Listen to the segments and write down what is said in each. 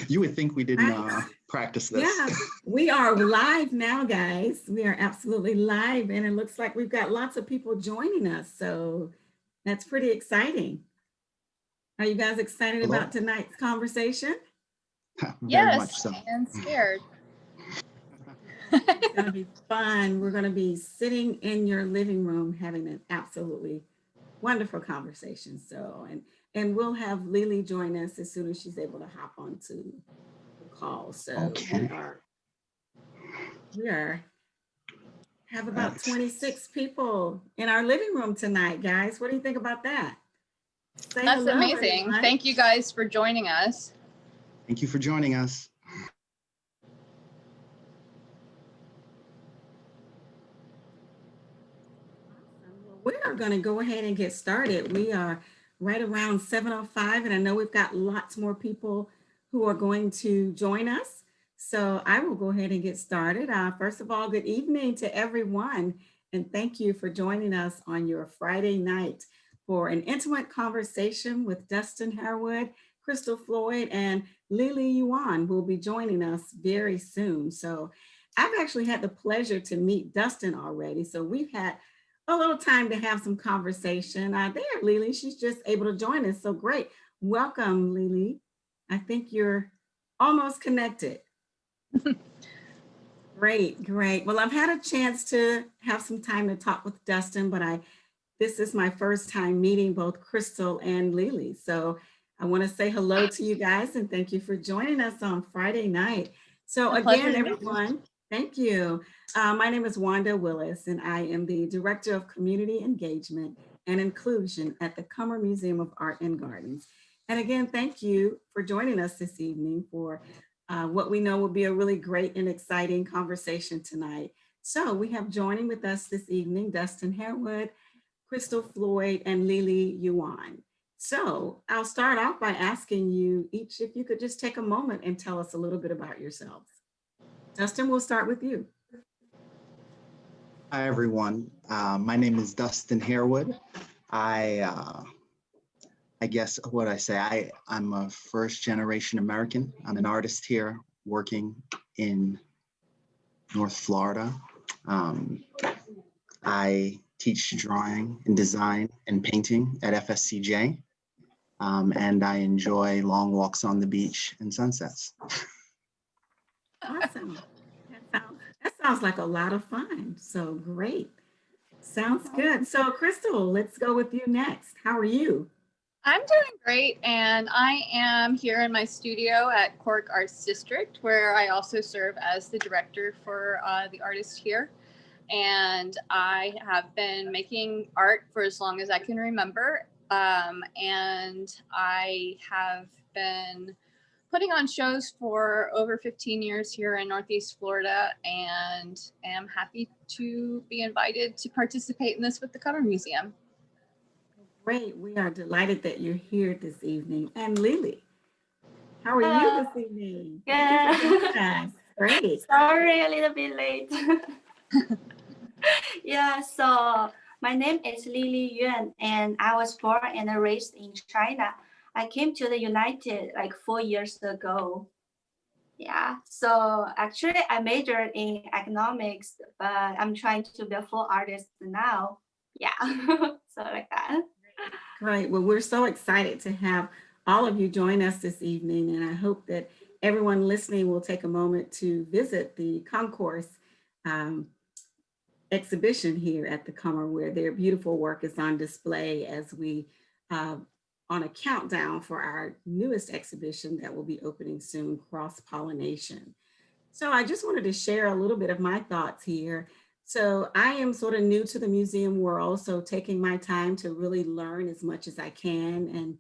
You would think we didn't practice this. Yeah, we are live now, guys. We are absolutely live, and it looks like we've got lots of people joining us. So that's pretty exciting. Are you guys excited Hello? about tonight's conversation? Very much so. And scared. It's going to be fun. We're going to be sitting in your living room having an absolutely wonderful conversation. So, and we'll have Lili join us as soon as she's able to hop onto the call. So Okay. we have about 26 people in our living room tonight, guys. What do you think about that? Say That's hello, amazing. everyone. Thank you guys for joining us. Thank you for joining us. Well, we are going to go ahead and get started. We are right around 7:05, and I know we've got lots more people who are going to join us. So I will go ahead and get started. First of all, good evening to everyone, and thank you for joining us on your Friday night for an intimate conversation with Dustin Harewood, Crystal Floyd, and Lili Yuan will be joining us very soon. So I've actually had the pleasure to meet Dustin already. So we've had a little time to have some conversation. There, Lili, she's just able to join us. So great. Welcome, Lili. I think you're almost connected. Great, great. Well, I've had a chance to have some time to talk with Dustin, but this is my first time meeting both Crystal and Lili. So I want to say hello to you guys and thank you for joining us on Friday night. So again, everyone, thank you. My name is Wanda Willis, and I am the Director of Community Engagement and Inclusion at the Cummer Museum of Art and Gardens. And again, thank you for joining us this evening for what we know will be a really great and exciting conversation tonight. So we have joining with us this evening, Dustin Harewood, Crystal Floyd, and Lili Yuan. So I'll start off by asking you each if you could just take a moment and tell us a little bit about yourselves. Dustin, we'll start with you. Hi, everyone. My name is Dustin Harewood. I guess what I say, I'm a first generation American. I'm an artist here working in North Florida. I teach drawing and design and painting at FSCJ. And I enjoy long walks on the beach and sunsets. Awesome. That sounds like a lot of fun. So great. Sounds good. So Crystal, let's go with you next. How are you? I'm doing great, and I am here in my studio at Cork Arts District, where I also serve as the director for the artists here. And I have been making art for as long as I can remember. And I have been putting on shows for over 15 years here in Northeast Florida, and am happy to be invited to participate in this with the Cummer Museum. Great. We are delighted that you're here this evening. And Lili, how are you this evening? Yeah. Great. Sorry, a little bit late. Yeah, so my name is Lili Yuan, and I was born and raised in China. I came to the United like 4 years ago. Yeah, so actually I majored in economics, but I'm trying to be a full artist now. Yeah, so like that. Great. Well, we're so excited to have all of you join us this evening, and I hope that everyone listening will take a moment to visit the Concourse exhibition here at the Cummer, where their beautiful work is on display as we on a countdown for our newest exhibition that will be opening soon, Cross-Pollination. So I just wanted to share a little bit of my thoughts here. So I am sort of new to the museum world, so taking my time to really learn as much as I can.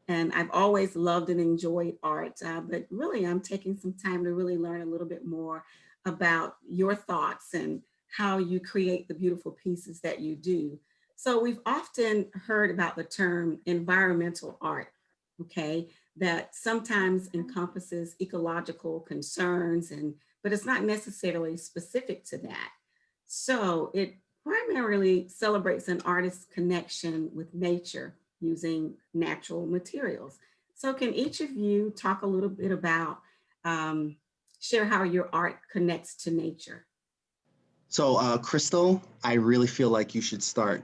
And I've always loved and enjoyed art, but really I'm taking some time to really learn a little bit more about your thoughts and how you create the beautiful pieces that you do. So we've often heard about the term environmental art, okay, that sometimes encompasses ecological concerns, but it's not necessarily specific to that. So it primarily celebrates an artist's connection with nature using natural materials. So can each of you talk a little bit about share how your art connects to nature. So Crystal, I really feel like you should start.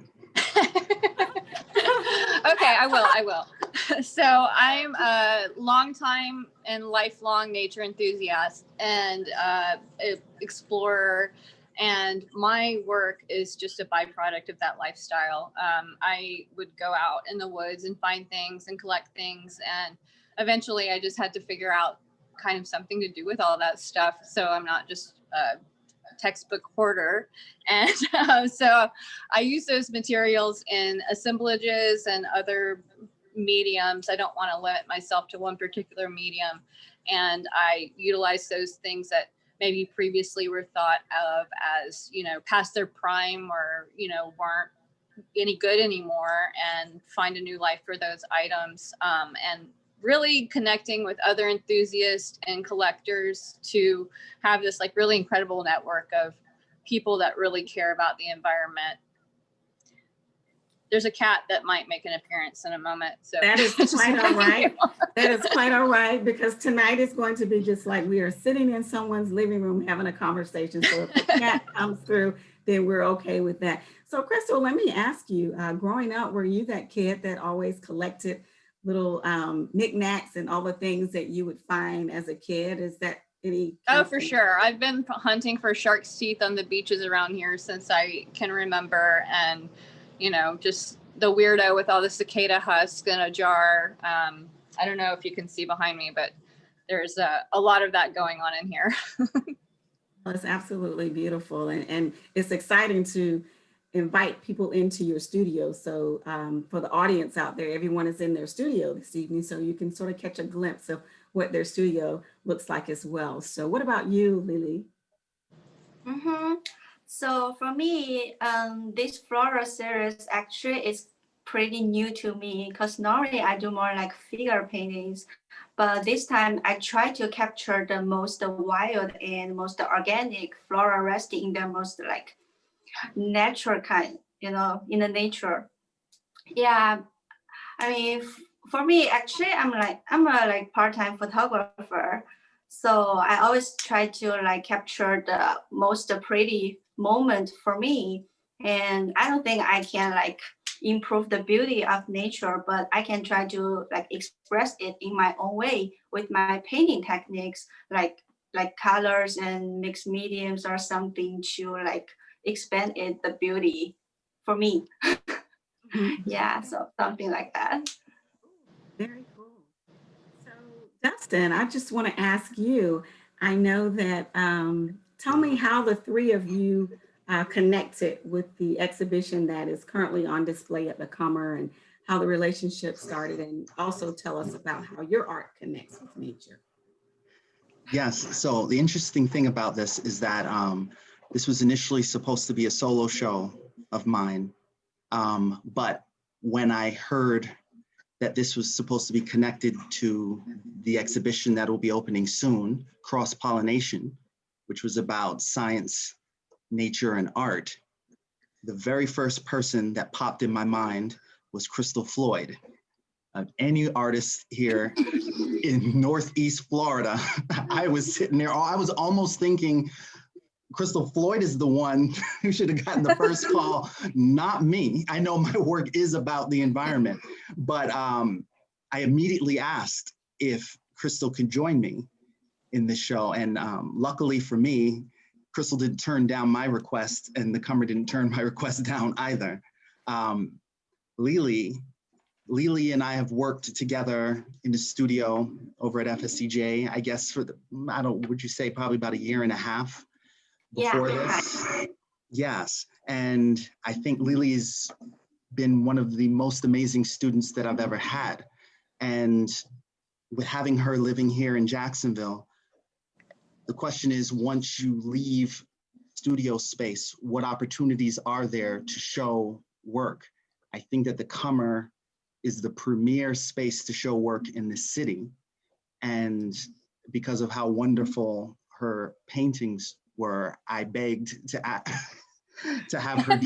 Okay, I will. So I'm a longtime and lifelong nature enthusiast and explorer, and my work is just a byproduct of that lifestyle. I would go out in the woods and find things and collect things, and eventually I just had to figure out kind of something to do with all that stuff, so I'm not just a textbook hoarder. And so I use those materials in assemblages and other mediums. I don't want to limit myself to one particular medium. And I utilize those things that maybe previously were thought of as, past their prime or, weren't any good anymore, and find a new life for those items. And really connecting with other enthusiasts and collectors to have this like really incredible network of people that really care about the environment. There's a cat that might make an appearance in a moment. So that is quite all right. That is quite all right, because tonight is going to be just like we are sitting in someone's living room having a conversation. So if the cat comes through, then we're okay with that. So Crystal, let me ask you, growing up, were you that kid that always collected little knickknacks and all the things that you would find as a kid? Is that any? Oh, for sure. I've been hunting for shark's teeth on the beaches around here since I can remember. And, just the weirdo with all the cicada husks in a jar. I don't know if you can see behind me, but there's a lot of that going on in here. Well, it's absolutely beautiful. And it's exciting to invite people into your studio. So for the audience out there, everyone is in their studio this evening, so you can sort of catch a glimpse of what their studio looks like as well. So what about you, Lili? So for me, this floral series actually is pretty new to me, because normally I do more like figure paintings, but this time I try to capture the most wild and most organic flora resting in the most like natural kind, in the nature. Yeah, I mean, for me, actually, I'm a like part-time photographer, so I always try to like capture the most pretty moment for me. And I don't think I can like improve the beauty of nature, but I can try to like express it in my own way with my painting techniques, like colors and mixed mediums or something to like expand it the beauty for me. Yeah, so something like that. Very cool. So Dustin, I just want to ask you, I know that, tell me how the three of you connected with the exhibition that is currently on display at the Comer, and how the relationship started, and also tell us about how your art connects with nature. Yes, so the interesting thing about this is that this was initially supposed to be a solo show of mine. But when I heard that this was supposed to be connected to the exhibition that will be opening soon, Cross-Pollination, which was about science, nature, and art, the very first person that popped in my mind was Crystal Floyd. Any artist here in Northeast Florida, I was sitting there, I was almost thinking, Crystal Floyd is the one who should have gotten the first call, not me. I know my work is about the environment, but I immediately asked if Crystal could join me in the show. And luckily for me, Crystal didn't turn down my request, and the Comer didn't turn my request down either. Lili and I have worked together in the studio over at FSCJ, I guess for would you say probably about 1.5 years before this? Yes, and I think Lili's been one of the most amazing students that I've ever had. And with having her living here in Jacksonville, the question is, once you leave studio space, what opportunities are there to show work? I think that the Comer is the premier space to show work in the city. And because of how wonderful her paintings were, I begged to have her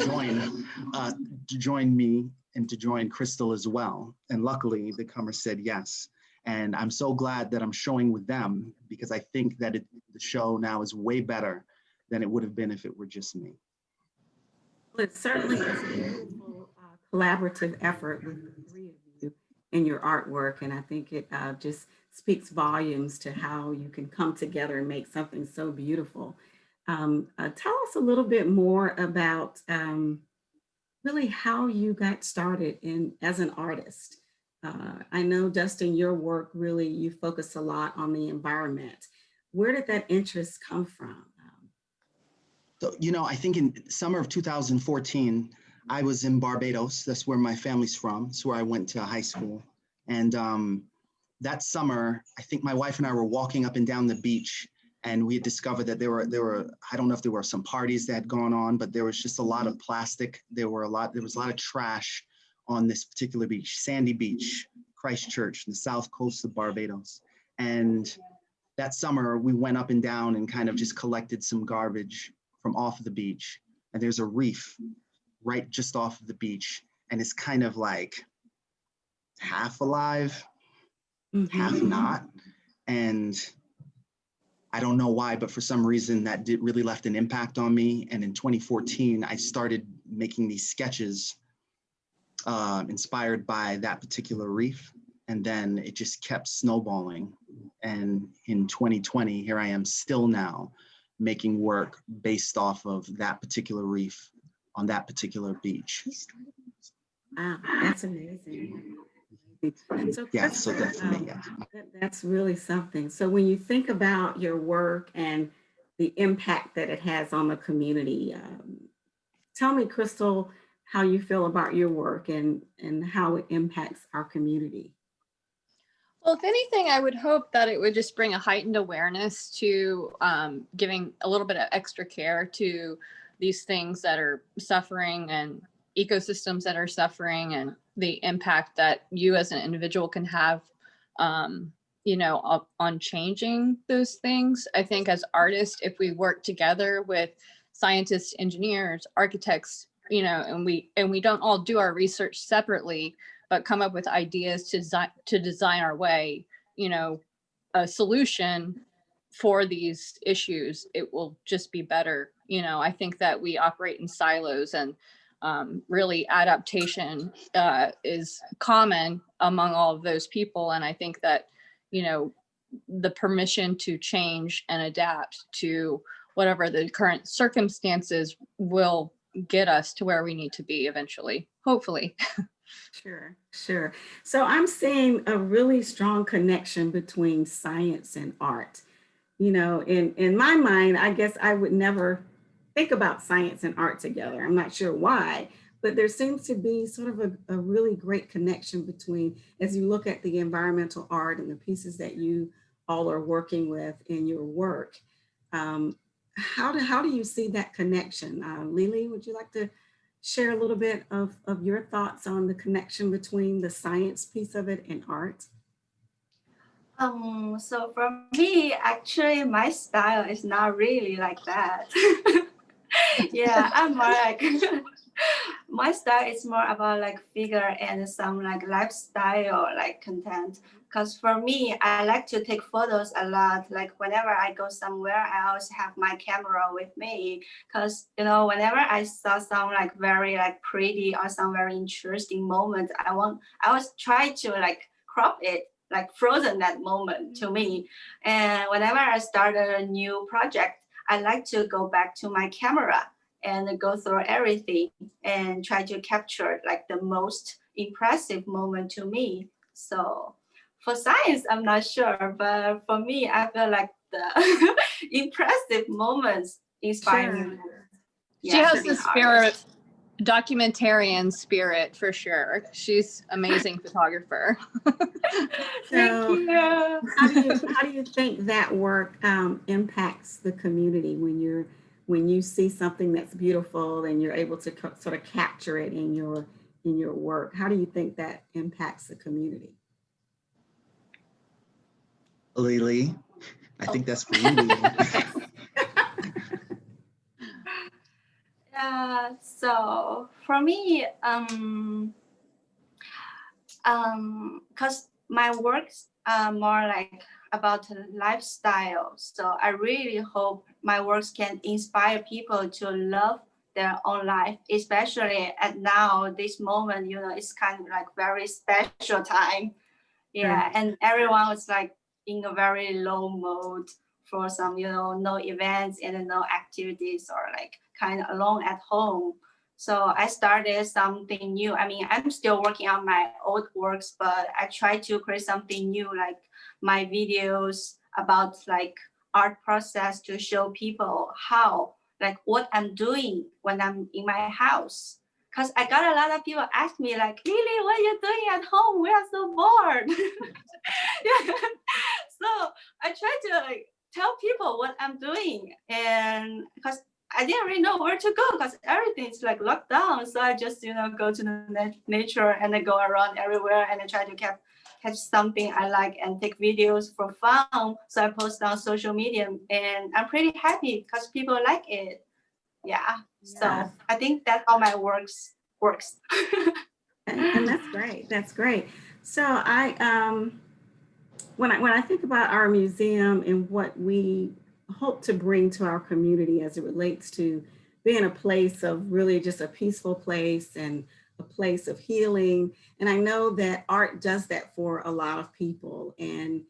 join me and to join Crystal as well. And luckily the Comer said yes. And I'm so glad that I'm showing with them, because I think that the show now is way better than it would have been if it were just me. Well, it certainly is a beautiful collaborative effort with the three of you in your artwork. And I think it just speaks volumes to how you can come together and make something so beautiful. Tell us a little bit more about really how you got started as an artist. I know, Dustin, your work really, you focus a lot on the environment. Where did that interest come from? So, I think in summer of 2014, I was in Barbados. That's where my family's from. It's where I went to high school. And that summer, I think my wife and I were walking up and down the beach, and we had discovered that there were, I don't know if there were some parties that had gone on, but there was just a lot of plastic. There was a lot of trash on this particular beach, Sandy Beach, Christchurch, the south coast of Barbados. And that summer, we went up and down and kind of just collected some garbage from off of the beach. And there's a reef right just off of the beach. And it's kind of like half alive, half not. And I don't know why, but for some reason that really left an impact on me. And in 2014, I started making these sketches inspired by that particular reef. And then it just kept snowballing. And in 2020, here I am still now making work based off of that particular reef on that particular beach. Wow, that's amazing. So, Yeah, so Krista, definitely, yeah. that's really something. So when you think about your work and the impact that it has on the community, tell me, Crystal, how you feel about your work and how it impacts our community. Well, if anything, I would hope that it would just bring a heightened awareness to giving a little bit of extra care to these things that are suffering and ecosystems that are suffering, and the impact that you as an individual can have, on changing those things. I think as artists, if we work together with scientists, engineers, architects, and we don't all do our research separately, but come up with ideas to design our way, a solution for these issues, it will just be better. I think that we operate in silos, and really adaptation is common among all of those people. And I think that, the permission to change and adapt to whatever the current circumstances will get us to where we need to be eventually, hopefully. Sure. So I'm seeing a really strong connection between science and art. In my mind, I guess I would never think about science and art together. I'm not sure why, but there seems to be sort of a really great connection between, as you look at the environmental art and the pieces that you all are working with in your work. How do you see that connection? Lili, would you like to share a little bit of your thoughts on the connection between the science piece of it and art? So for me, actually, my style is not really like that. Yeah, I'm more like, my style is more about like figure and some like lifestyle like content. Because for me, I like to take photos a lot. Like whenever I go somewhere, I always have my camera with me. Because whenever I saw some like very like pretty or some very interesting moment, I always try to like crop it, like frozen that moment to me. And whenever I start a new project, I like to go back to my camera and go through everything and try to capture like the most impressive moment to me. So for science, I'm not sure, but for me, I feel like the impressive moments inspire me. Sure. She has the spirit, documentarian spirit for sure. She's amazing photographer. So how do you think that work impacts the community when you see something that's beautiful and you're able to sort of capture it in your work? How do you think that impacts the community? Lili, I think that's for you, Lili. So for me, because my works more like about lifestyle. So I really hope my works can inspire people to love their own life, especially at now, this moment, it's kind of like very special time. Yeah, and everyone was like in a very low mode for some, no events and no activities, or like kind of alone at home. So I started something new. I mean, I'm still working on my old works, but I try to create something new, like my videos about like art process, to show people how, like what I'm doing when I'm in my house. Because I got a lot of people ask me like, Lili, what are you doing at home? We are so bored. Yeah. So I try to like tell people what I'm doing, and because I didn't really know where to go because everything's like locked down. So I just, go to the nature and I go around everywhere and I try to catch something I like and take videos for fun. So I post on social media and I'm pretty happy because people like it. Yeah. So I think that's how my works. And that's great. That's great. So when I think about our museum and what we hope to bring to our community as it relates to being a place of really just a peaceful place and a place of healing. And I know that art does that for a lot of people. And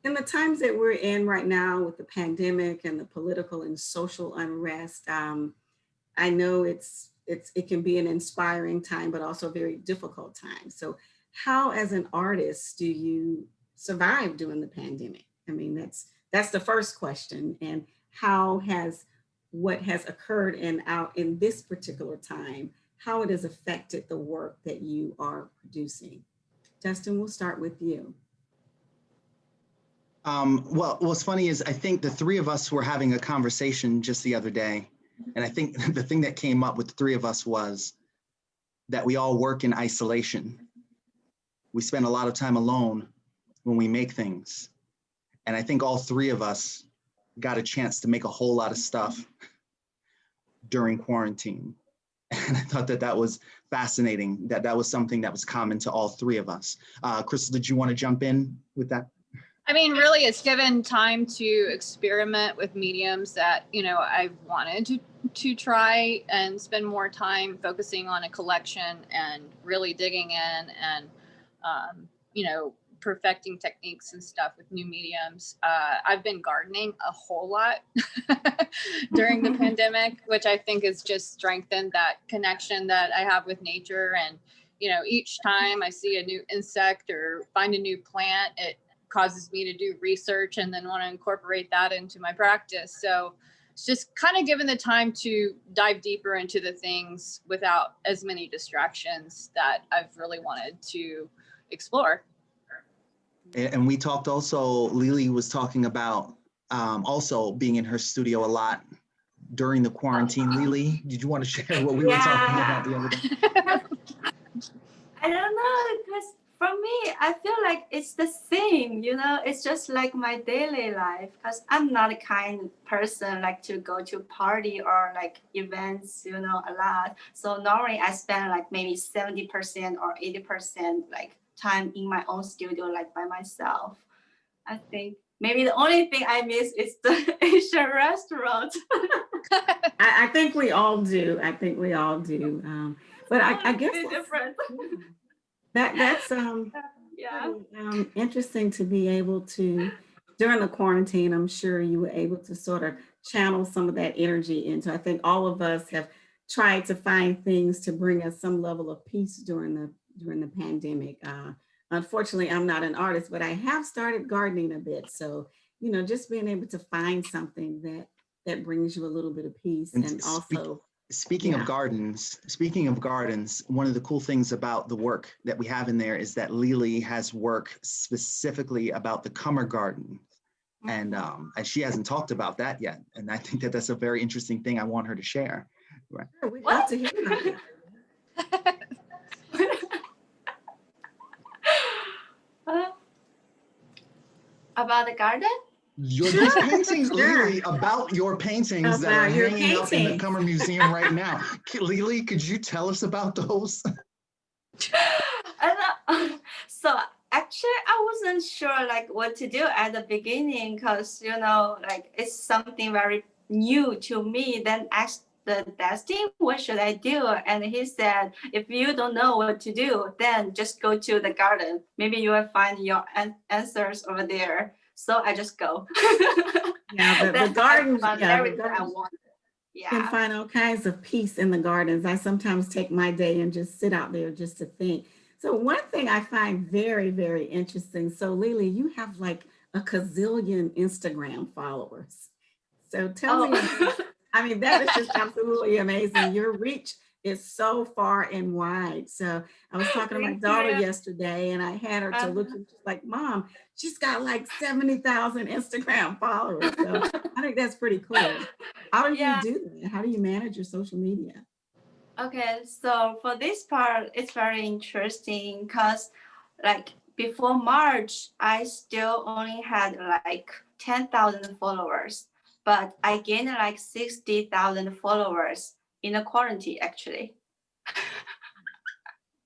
in the times that we're in right now with the pandemic and the political and social unrest, I know it can be an inspiring time, but also a very difficult time. So how, as an artist, do you survive during the pandemic? I mean, that's the first question. And how has what has occurred in this particular time, how it has affected the work that you are producing? Dustin, we'll start with you. Well, what's funny is I think the three of us were having a conversation just the other day. And I think the thing that came up with the three of us was that we all work in isolation. We spend a lot of time alone when we make things. And I think all three of us got a chance to make a whole lot of stuff during quarantine. And I thought that was fascinating, that was something that was common to all three of us. Crystal, did you want to jump in with that? I mean, really, it's given time to experiment with mediums that, I've wanted to try and spend more time focusing on a collection and really digging in and, perfecting techniques and stuff with new mediums. I've been gardening a whole lot during the pandemic, which I think has just strengthened that connection that I have with nature. And, each time I see a new insect or find a new plant, it causes me to do research and then want to incorporate that into my practice. So it's just kind of given the time to dive deeper into the things without as many distractions that I've really wanted to explore. And we talked also, Lili was talking about also being in her studio a lot during the quarantine. Lili, did you want to share what we were talking about the other day? I don't know, because for me, I feel like it's the same, it's just like my daily life, because I'm not a kind of person like to go to party or like events, a lot. So normally I spend like maybe 70% or 80% like time in my own studio, like by myself. I think maybe the only thing I miss is the Asian restaurant. I think we all do. But I guess different. That's interesting to be able to, during the quarantine, I'm sure you were able to sort of channel some of that energy into. I think all of us have tried to find things to bring us some level of peace during the pandemic. Unfortunately, I'm not an artist, but I have started gardening a bit. So, just being able to find something that brings you a little bit of peace. And also, Speaking of gardens, one of the cool things about the work that we have in there is that Lili has work specifically about the Kummer Garden. And she hasn't talked about that yet. And I think that that's a very interesting thing I want her to share. Right. Sure, we'd love to hear about it. About the garden? These paintings, Lili, about your paintings that are hanging up in the Kummer Museum right now. Lili, could you tell us about those? So Actually, I wasn't sure like what to do at the beginning because like it's something very new to me. Then asked the Dustin, what should I do? And he said, if you don't know what to do, then just go to the garden. Maybe you will find your answers over there. So I just go. Yeah, the Then I gardens, found yeah, the everything I gardens. wanted. You can Yeah. find all kinds of peace in the gardens. I sometimes take my day and just sit out there just to think. So one thing I find very, very interesting. So Lili, you have like a gazillion Instagram followers. So tell me about, Oh. I mean, that is just absolutely amazing. Your reach is so far and wide. So I was talking to my Thank daughter you. yesterday and I had her to look and she's like, Mom, she's got like 70,000 Instagram followers. So I think that's pretty cool. How do you Yeah. do that? How do you manage your social media? Okay, so for this part, it's very interesting because like before March, I still only had like 10,000 followers, but I gained like 60,000 followers in the quarantine actually.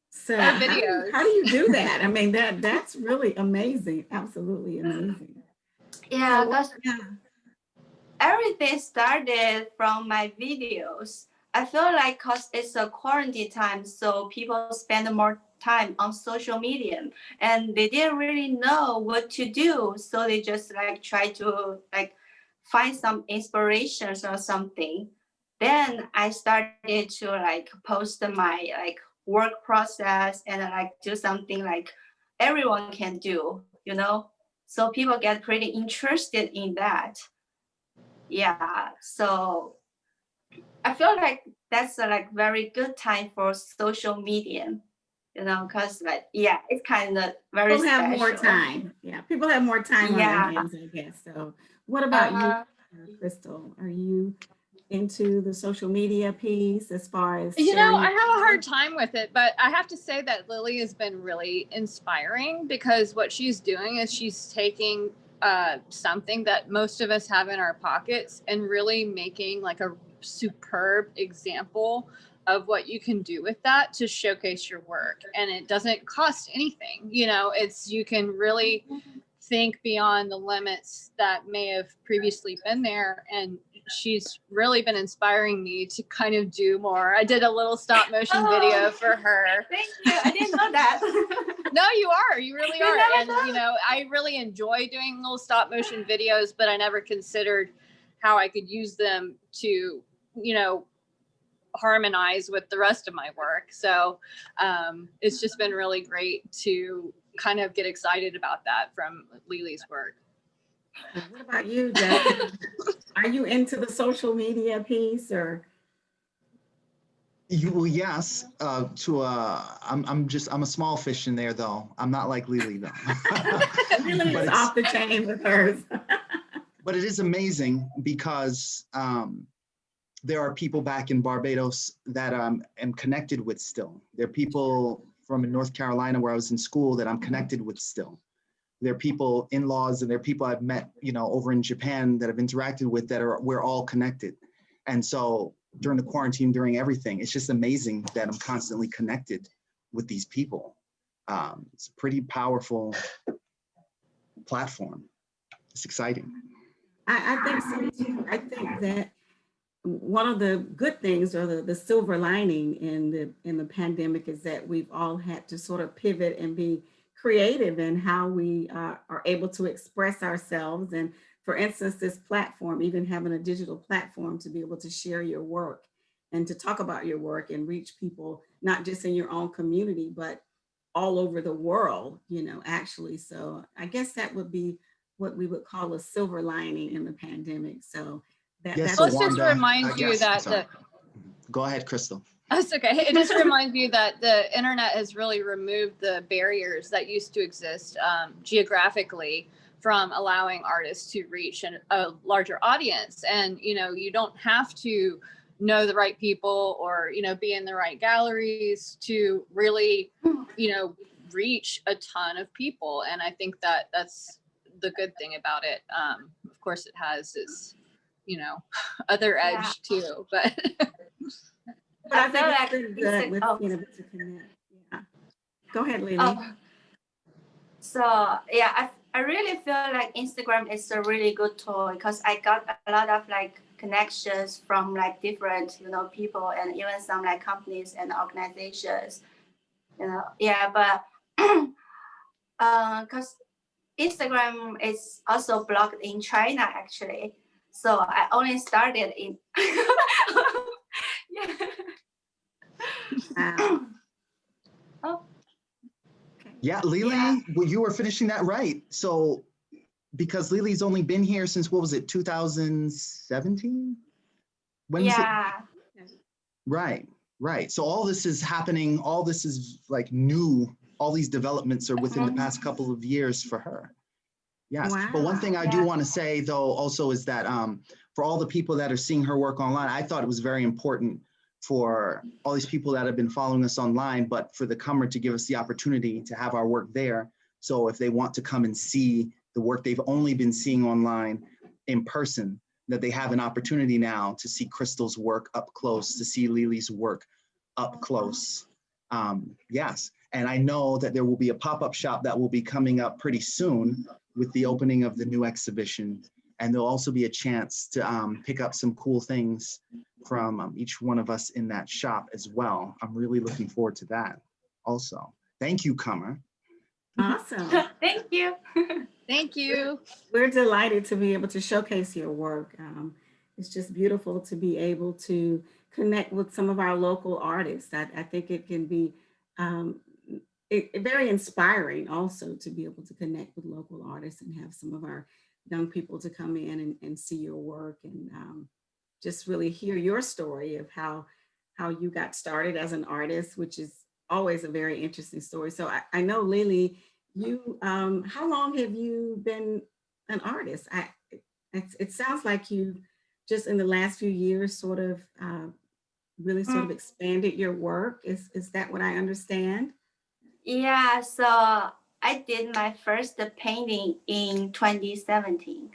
So Our how do videos. you do that? I mean, that's really amazing. Absolutely amazing. Yeah, So because yeah. everything started from my videos. I feel like because it's a quarantine time, so people spend more time on social media and they didn't really know what to do. So they just like try to like find some inspirations or something. Then I started to like post my like work process and like do something like everyone can do. So people get pretty interested in that. Yeah, so I feel like that's a like very good time for social media, because like yeah, it's kind of very People have more special. time. Yeah, people have more time on their Yeah. hands, I guess. So what about you, Uh, Crystal? Are you into the social media piece as far as You know, sharing I your have a hard work? time with it, but I have to say that Lili has been really inspiring because what she's doing is she's taking something that most of us have in our pockets and really making like a superb example of what you can do with that to showcase your work. And it doesn't cost anything. It's you can really think beyond the limits that may have previously been there. And she's really been inspiring me to kind of do more. I did a little stop motion video for her. Thank you. I didn't know that. No, you are. You really You are. never And, thought? I really enjoy doing little stop motion videos, but I never considered how I could use them to, harmonize with the rest of my work. So it's just been really great to kind of get excited about that from Lili's work. What about you, Dustin? Are you into the social media piece or? Yes, I'm a small fish in there though. I'm not like Lili though. Lili But is it's off the chain with hers. but it is amazing because there are people back in Barbados that am connected with still. There are people from North Carolina where I was in school that I'm connected with still. There are people, in-laws, and there are people I've met, over in Japan that I've interacted with we're all connected. And so during the quarantine, during everything, it's just amazing that I'm constantly connected with these people. It's a pretty powerful platform. It's exciting. I think so too. I think that one of the good things or the silver lining in the pandemic is that we've all had to sort of pivot and be creative in how we are able to express ourselves. And for instance, this platform, even having a digital platform to be able to share your work and to talk about your work and reach people, not just in your own community, but all over the world, actually. So I guess that would be what we would call a silver lining in the pandemic. So Yes, that's so Well, it a just Wanda, reminds you yes, I'm that sorry. Go ahead, Crystal. that's okay. It just reminds you that the internet has really removed the barriers that used to exist geographically from allowing artists to reach a larger audience. And, you don't have to know the right people or, be in the right galleries to really, reach a ton of people. And I think that that's the good thing about it. Of course, it has its, other Yeah. edge too, but But I I feel think it's like been it's good with oh, being able to connect. Yeah. Go ahead, Lili. oh So yeah, I really feel like Instagram is a really good tool because I got a lot of like connections from like different, people and even some like companies and organizations, yeah, but because Instagram is also blocked in China actually. So I only started in yeah. Wow. Oh, Okay. Yeah, Lili, yeah. well, you were finishing that right. So because Lili's only been here since, what was it, 2017? When was it? Yeah. Right, right. So all this is happening, all this is like new, all these developments are within the past couple of years for her. Yes, but one thing Wow. I do Yeah. want to say though also is that for all the people that are seeing her work online, I thought it was very important for all these people that have been following us online, but for the comer to give us the opportunity to have our work there. So if they want to come and see the work they've only been seeing online in person, that they have an opportunity now to see Crystal's work up close, to see Lili's work up close. Yes, and I know that there will be a pop-up shop that will be coming up pretty soon with the opening of the new exhibition. And there'll also be a chance to pick up some cool things from each one of us in that shop as well. I'm really looking forward to that also. Thank you, Comer. Awesome. Thank you. Thank you. We're delighted to be able to showcase your work. It's just beautiful to be able to connect with some of our local artists. I think it can be um, very inspiring also to be able to connect with local artists and have some of our young people to come in and see your work and just really hear your story of how you got started as an artist, which is always a very interesting story. So I know Lili, you how long have you been an artist? It sounds like you just in the last few years sort of really sort of expanded your work. Is that what I understand? Yeah, so I did my first painting in 2017.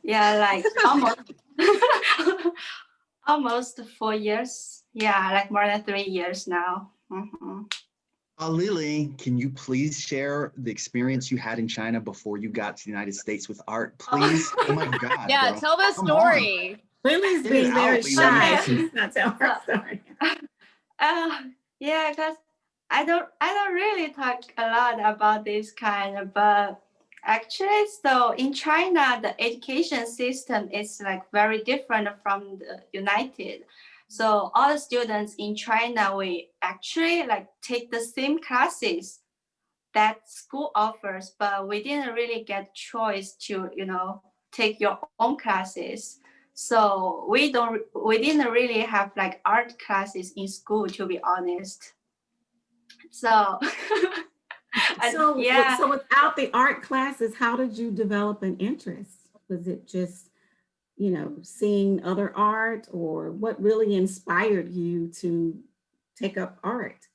Yeah, like almost almost 4 years. Yeah, like more than 3 years now. Lili, can you please share the experience you had in China before you got to the United States with art, please? Oh my God, Yeah, girl. tell the Come on. story. Lily's Get it being very out, Lili. shy. Okay. She's not telling her story. Yeah, because I don't really talk a lot about this kind of, but actually, so in China, the education system is like very different from the United. So all the students in China, we actually like take the same classes that school offers, but we didn't really get choice to, take your own classes. So we didn't really have like art classes in school, to be honest. So yeah. So without the art classes, how did you develop an interest? Was it just, seeing other art, or what really inspired you to take up art?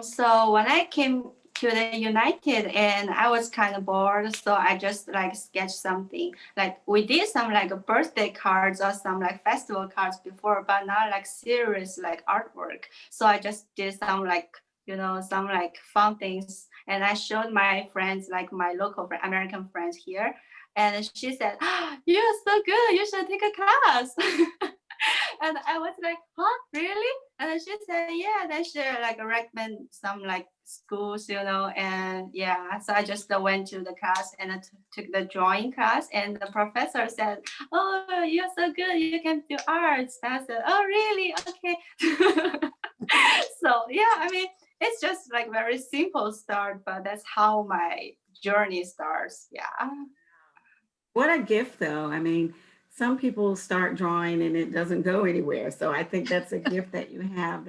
So when I came to the United and I was kind of bored, so I just like sketched something. Like we did some like birthday cards or some like festival cards before, but not like serious like artwork. So I just did some like some like fun things, and I showed my friends, like my local American friends here, and she said, "You're so good. You should take a class." And I was like, huh, really? And then she said, yeah. Then she like recommend some like schools, and yeah. So I just went to the class and I took the drawing class, and the professor said, oh, you're so good. You can do arts. And I said, oh, really? Okay. So yeah, I mean, it's just like very simple start, but that's how my journey starts. Yeah. What a gift, though. I mean, some people start drawing and it doesn't go anywhere. So I think that's a gift that you have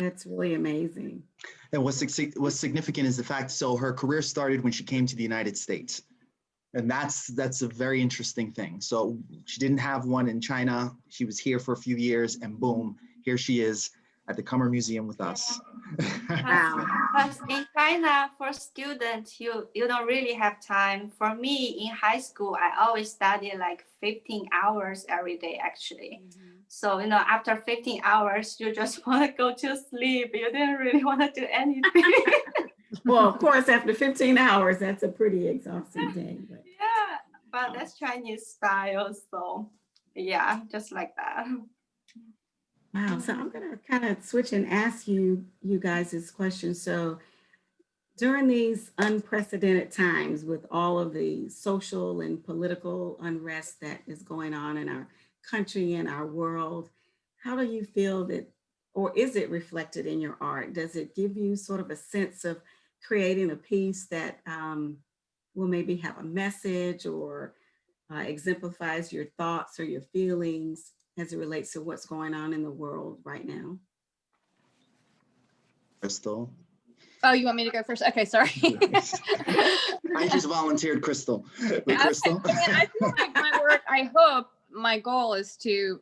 that's really amazing. And what's significant is the fact, so her career started when she came to the United States. And that's a very interesting thing. So she didn't have one in China. She was here for a few years and boom, here she is at the Kummer Museum with us. Wow. Because in China, for students, you don't really have time. For me, in high school, I always study like 15 hours every day, actually. So, after 15 hours, you just want to go to sleep. You didn't really want to do anything. Well, of course, after 15 hours, that's a pretty exhausting day. But Yeah, but that's Chinese style. So, yeah, just like that. wow. So I'm going to kind of switch and ask you guys this question. So during these unprecedented times with all of the social and political unrest that is going on in our country and our world, how do you feel that, or is it reflected in your art? Does it give you sort of a sense of creating a piece that will maybe have a message or exemplifies your thoughts or your feelings as it relates to what's going on in the world right now? Crystal. Oh, you want me to go first? Okay, sorry. I just volunteered Crystal. Crystal. I feel like my work, I hope my goal is to,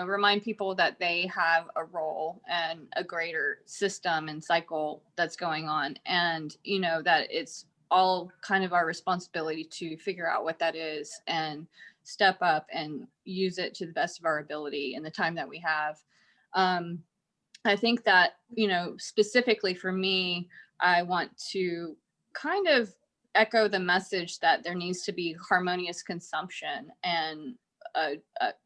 remind people that they have a role and a greater system and cycle that's going on. And, that it's all kind of our responsibility to figure out what that is and step up and use it to the best of our ability in the time that we have. I think that, specifically for me, I want to kind of echo the message that there needs to be harmonious consumption and a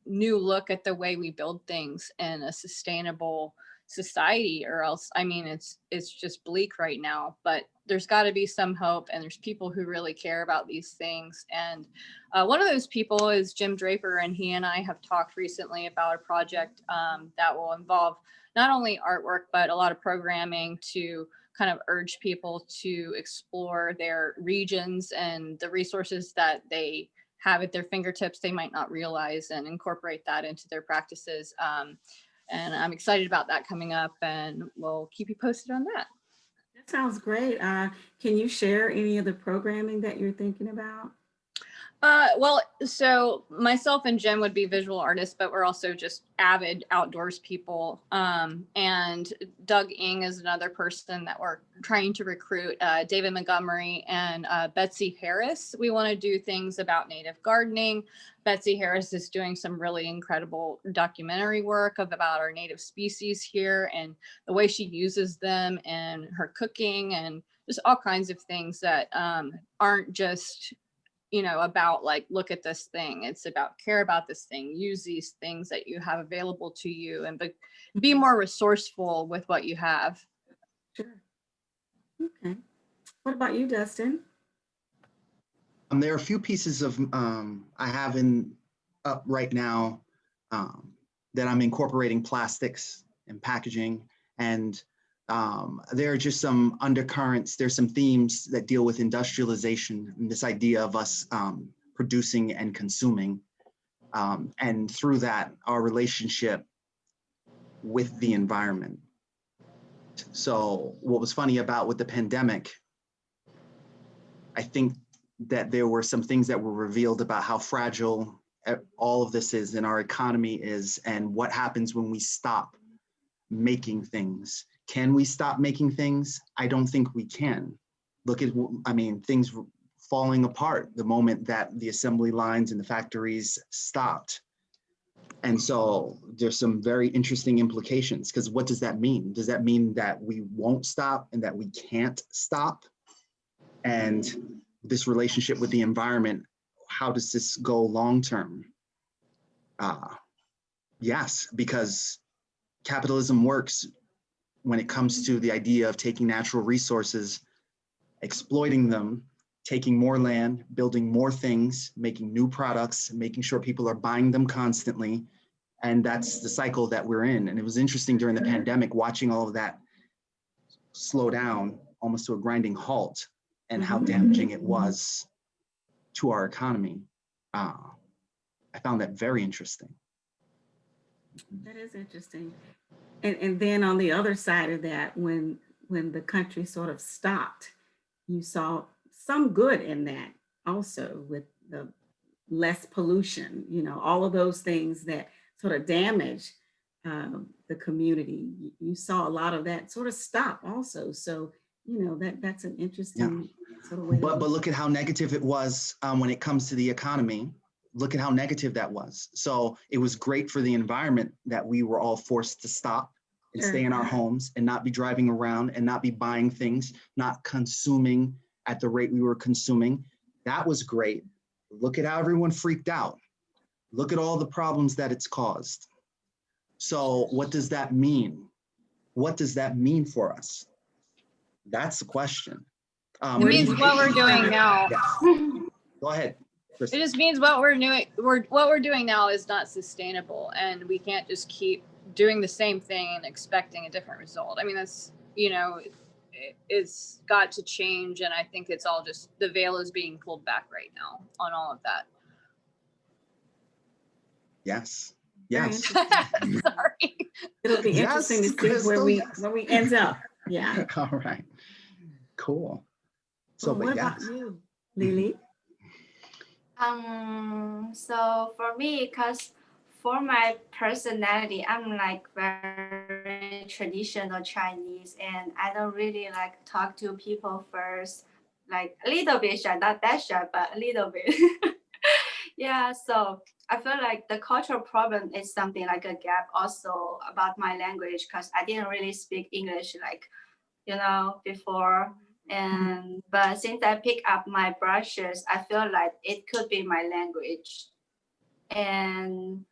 new look at the way we build things in a sustainable society, or else, it's just bleak right now, but there's got to be some hope, and there's people who really care about these things. And one of those people is Jim Draper, and he and I have talked recently about a project that will involve not only artwork, but a lot of programming to kind of urge people to explore their regions and the resources that they have at their fingertips they might not realize, and incorporate that into their practices. And I'm excited about that coming up, and we'll keep you posted on that. That sounds great. Can you share any of the programming that you're thinking about? Well, so myself and Jim would be visual artists, but we're also just avid outdoors people. And Doug Ng is another person that we're trying to recruit, David Montgomery and Betsy Harris. We want to do things about native gardening. Betsy Harris is doing some really incredible documentary work about our native species here and the way she uses them in her cooking, and just all kinds of things that aren't just about like, look at this thing. It's about care about this thing, use these things that you have available to you, and be more resourceful with what you have. Sure. Okay. What about you, Dustin? There are a few pieces of I have up right now that I'm incorporating plastics and packaging, and there are just some undercurrents. There's some themes that deal with industrialization and this idea of us producing and consuming, and through that, our relationship with the environment. So what was funny with the pandemic, I think that there were some things that were revealed about how fragile all of this is and our economy is, and what happens when we stop making things. Can we stop making things? I don't think we can. Look at, things falling apart the moment that the assembly lines and the factories stopped. And so there's some very interesting implications, because what does that mean? Does that mean that we won't stop and that we can't stop? And this relationship with the environment, how does this go long-term? Yes, because capitalism works when it comes to the idea of taking natural resources, exploiting them, taking more land, building more things, making new products, making sure people are buying them constantly. And that's the cycle that we're in. And it was interesting during the pandemic, watching all of that slow down almost to a grinding halt, and how damaging it was to our economy. I found that very interesting. That is interesting. And then on the other side of that, when the country sort of stopped, you saw some good in that also, with the less pollution, all of those things that sort of damage the community. You saw a lot of that sort of stop also. So, you know, that's an interesting sort of way. But look at how negative it was when it comes to the economy. Look at how negative that was. So it was great for the environment that we were all forced to stop and stay in our homes and not be driving around and not be buying things, not consuming at the rate we were consuming. That was great. Look at how everyone freaked out. Look at all the problems that it's caused. So what does that mean? What does that mean for us? That's the question. It means what we're doing now. Go ahead, Krista. It just means what we're doing now is not sustainable, and we can't just keep doing the same thing and expecting a different result. I mean, that's, you know, it's got to change, and I think it's all just, the veil is being pulled back right now on all of that. Yes. Yes. Sorry. It'll be interesting to see where we end up. Yeah. All right. Cool. So, Well, what about you, Lili? So for me, because for my personality, I'm like very traditional Chinese, and I don't really like talk to people first, like a little bit shy, not that shy, but a little bit. Yeah, so I feel like the cultural problem is something like a gap also about my language, because I didn't really speak English like, you know, before. And but since I pick up my brushes, I feel like it could be my language. And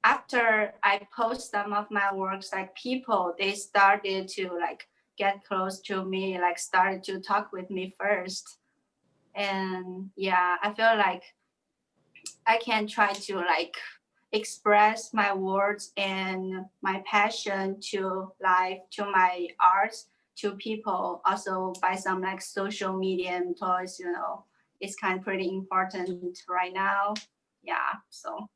after I post some of my works, like people, they started to like get close to me, like started to talk with me first. And yeah, I feel like I can try to like express my words and my passion to life, to my arts, to people, also by some like social media and toys, you know, it's kind of pretty important right now. Yeah, so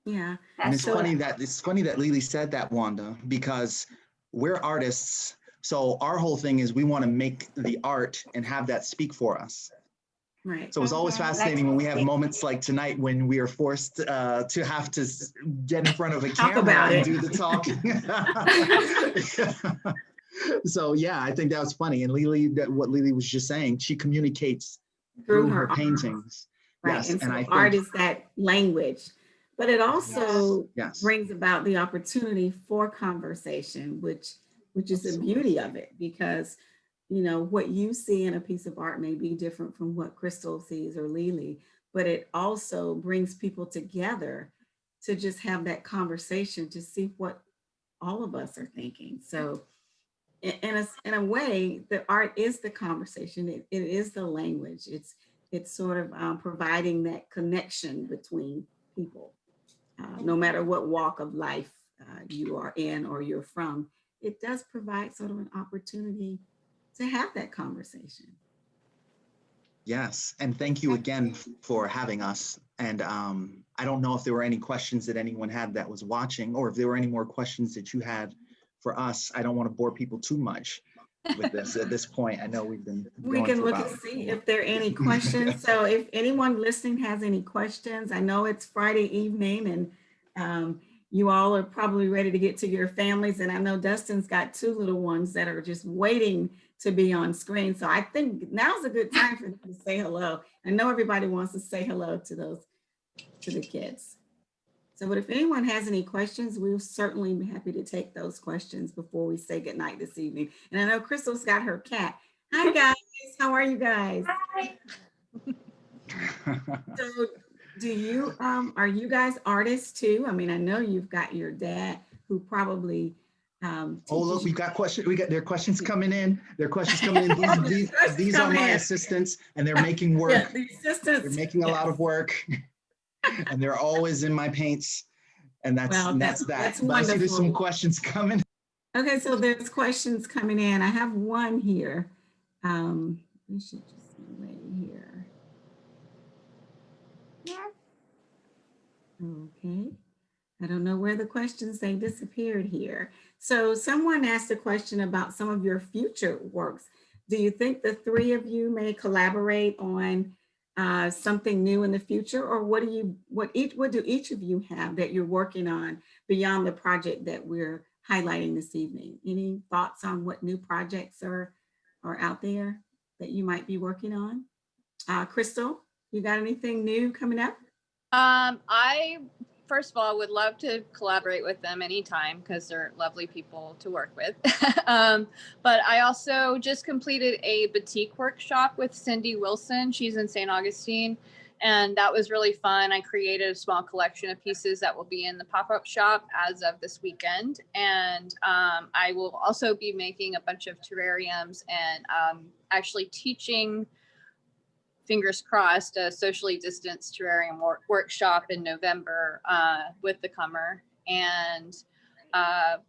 Yeah. And it's so funny that Lili said that, Wanda, because we're artists. So our whole thing is we want to make the art and have that speak for us. Right. So it's always fascinating when we have moments like tonight when we are forced to have to get in front of a camera and do the talking. So yeah, I think that was funny. And Lili, what Lili was just saying, she communicates through her paintings. Right. Yes, And so and I think art is that language, but it also yes. brings about the opportunity for conversation, which is the beauty of it, because you know, what you see in a piece of art may be different from what Crystal sees or Lili, but it also brings people together to just have that conversation to see what all of us are thinking. So in a way, the art is the conversation. It is the language. It's sort of providing that connection between people, no matter what walk of life you are in or you're from. It does provide sort of an opportunity to have that conversation. Yes, and thank you again for having us. And I don't know if there were any questions that anyone had that was watching, or if there were any more questions that you had for us. I don't want to bore people too much with this at this point. I know we've been We can look and see if there are any questions. So if anyone listening has any questions, I know it's Friday evening and you all are probably ready to get to your families. And I know Dustin's got 2 little ones that are just waiting to be on screen. So I think now's a good time for them to say hello. I know everybody wants to say hello to the kids. So, but if anyone has any questions, we'll certainly be happy to take those questions before we say goodnight this evening. And I know Crystal's got her cat. Hi guys, how are you guys? Hi. So do you, are you guys artists too? I mean, I know you've got your dad who probably oh, look, we got questions. There are questions coming in. There are questions coming in. These are my assistants, and they're making work. Yeah, the assistants. They're making a lot of work, and they're always in my paints. And that's that. That's but wonderful. I see there's some questions coming. Okay, so there's questions coming in. I have one here. We should just wait here. Okay. I don't know where the questions, they disappeared here. So someone asked a question about some of your future works. Do you think the 3 of you may collaborate on something new in the future, or what do each of you have that you're working on beyond the project that we're highlighting this evening? Any thoughts on what new projects are out there that you might be working on? Crystal, you got anything new coming up? I first of all would love to collaborate with them anytime because they're lovely people to work with. But I also just completed a batik workshop with Cindy Wilson. She's in St. Augustine, and that was really fun. I created a small collection of pieces that will be in the pop-up shop as of this weekend. And I will also be making a bunch of terrariums and actually teaching, fingers crossed, a socially distanced terrarium workshop in November with the Comer. And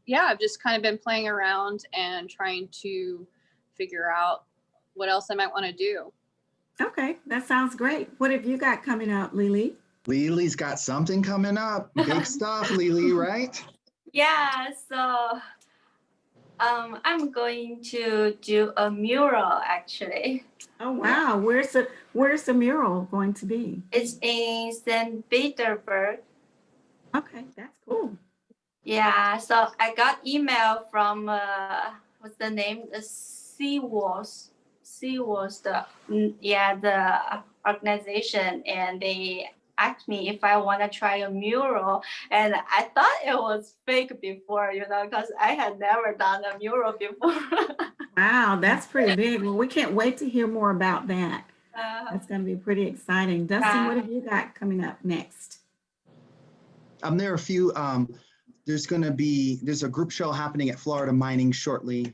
yeah, I've just kind of been playing around and trying to figure out what else I might want to do. Okay, that sounds great. What have you got coming up, Lili? Lili's got something coming up. Big stuff, Lili, right? Yeah, so I'm going to do a mural actually. Oh wow, where's the mural going to be? It's in St. Petersburg. Okay, that's cool. Yeah, so I got email from what's the name? The the organization, and they asked me if I want to try a mural, and I thought it was fake before, because I had never done a mural before. Wow, that's pretty big. Well, we can't wait to hear more about that. That's going to be pretty exciting. Dustin, what have you got coming up next? There are a few, there's a group show happening at Florida Mining shortly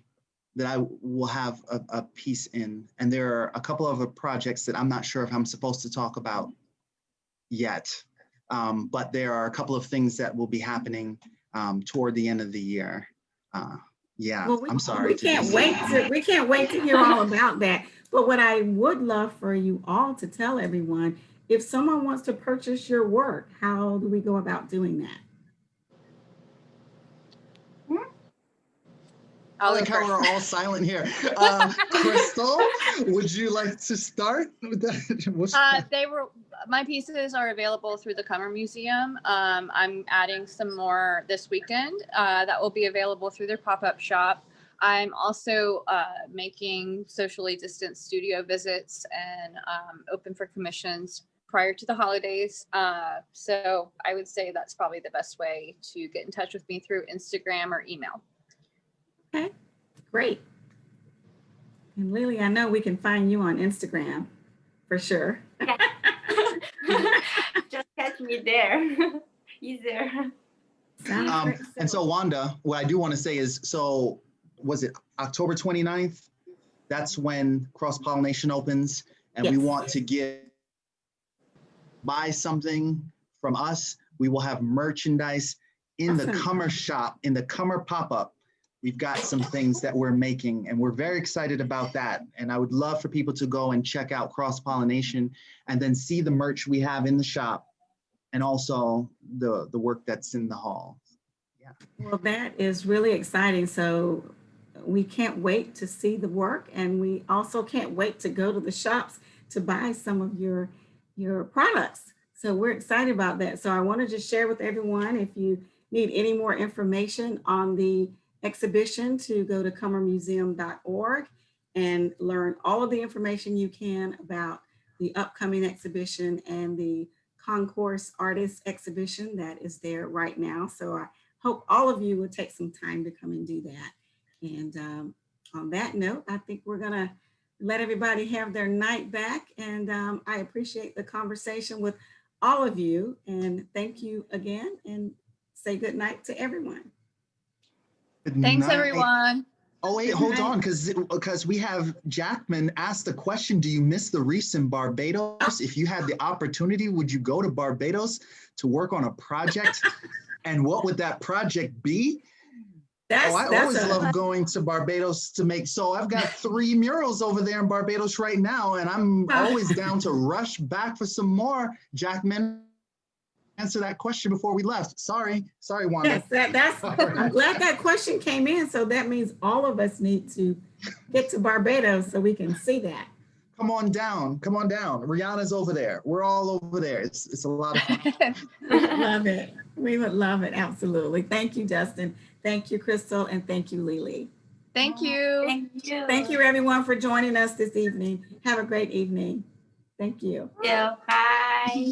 that I will have a piece in. And there are a couple of projects that I'm not sure if I'm supposed to talk about yet. But there are a couple of things that will be happening toward the end of the year. Yeah, well, I'm sorry. We can't wait to hear all about that. But what I would love for you all to tell everyone, if someone wants to purchase your work, how do we go about doing that? I like how we're all silent here. Crystal, would you like to start with that? My pieces are available through the Comer Museum. I'm adding some more this weekend that will be available through their pop-up shop. I'm also making socially distanced studio visits and open for commissions prior to the holidays. So I would say that's probably the best way to get in touch with me, through Instagram or email. Okay, great. And Lili, I know we can find you on Instagram for sure. Yeah. Just catch me there. Easier. And so Wanda, what I do want to say is, so was it October 29th? That's when cross-pollination opens, and yes, we want to buy something from us. We will have merchandise in the Comer shop, in the Comer pop-up. We've got some things that we're making, and we're very excited about that. And I would love for people to go and check out cross-pollination and then see the merch we have in the shop, and also the work that's in the hall. Yeah. Well, that is really exciting. So we can't wait to see the work, and we also can't wait to go to the shops to buy some of your products. So we're excited about that. So I want to just share with everyone, if you need any more information on the exhibition, to go to comermuseum.org and learn all of the information you can about the upcoming exhibition and the Concourse Artist Exhibition that is there right now. So I hope all of you will take some time to come and do that. And on that note, I think we're gonna let everybody have their night back. And I appreciate the conversation with all of you. And thank you again, and say good night to everyone. Thanks, everyone. Oh, wait, hold on, because we have Jackman asked the question, do you miss the reefs in Barbados? If you had the opportunity, would you go to Barbados to work on a project? And what would that project be? I always love going to Barbados to make, so I've got 3 murals over there in Barbados right now, and I'm always down to rush back for some more. Jackman, answer that question before we left. Sorry, Wanda. Yes, I'm glad that question came in. So that means all of us need to get to Barbados so we can see that. Come on down. Come on down. Rihanna's over there. We're all over there. It's a lot of fun. We would love it. We would love it. Absolutely. Thank you, Dustin. Thank you, Crystal. And thank you, Lili. Thank you. Thank you. Thank you, everyone, for joining us this evening. Have a great evening. Thank you. Yeah, bye.